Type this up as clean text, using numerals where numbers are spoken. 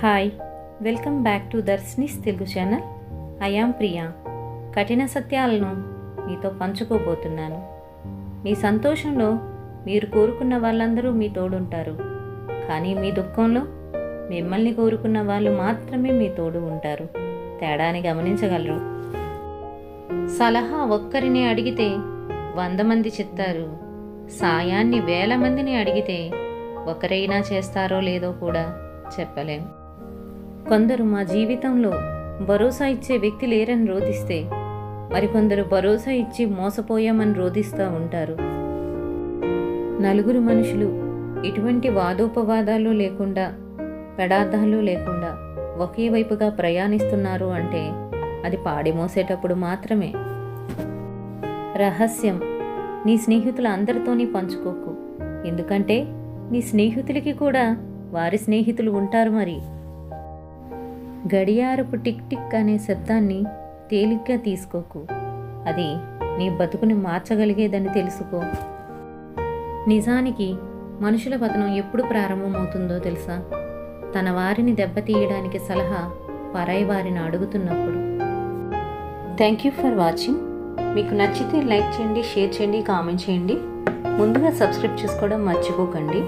Hi, welcome back to Darshini's Telugu channel. I am Priya. కఠిన సత్యాలను మీతో పంచుకోబోతున్నాను. మీ సంతోషంలో మీరు కోరుకున్న వాళ్ళందరూ మీ తోడుంటారు, కానీ మీ దుఃఖంలో మిమ్మల్ని కోరుకున్న వాళ్ళు మాత్రమే మీ తోడు ఉంటారు. తేడాని గమనించగలరు. సలహా ఒక్కరిని అడిగితే 100 మంది చెప్తారు. సాయాన్ని 1000 మందిని అడిగితే ఒకరైనా చేస్తారో లేదో కూడా చెప్పలేం. కొందరు మా జీవితంలో భరోసా ఇచ్చే వ్యక్తి లేరని రోధిస్తే, మరికొందరు భరోసా ఇచ్చి మోసపోయామని రోధిస్తూ ఉంటారు. నలుగురు మనుషులు ఎటువంటి వాదోపవాదాలు లేకుండా, పెడార్థాలు లేకుండా ఒకే వైపుగా ప్రయాణిస్తున్నారు అంటే అది పాడి మోసేటప్పుడు మాత్రమే. రహస్యం నీ స్నేహితుల అందరితోని పంచుకోకు, ఎందుకంటే నీ స్నేహితులకి కూడా వారి స్నేహితులు ఉంటారు. మరి గడియారపు టిక్ టిక్ అనే శబ్దాన్ని తేలిగ్గా తీసుకోకు, అది నీ బతుకుని మార్చగలిగేదని తెలుసుకో. నిజానికి మనుషుల పతనం ఎప్పుడు ప్రారంభమవుతుందో తెలుసా? తన వారిని దెబ్బతీయడానికి సలహా పరాయి వారిని అడుగుతున్నప్పుడు. Thank you for watching. మీకు నచ్చితే లైక్ చేయండి, షేర్ చేయండి, కామెంట్ చేయండి. ముందుగా సబ్స్క్రైబ్ చేసుకోవడం మర్చిపోకండి.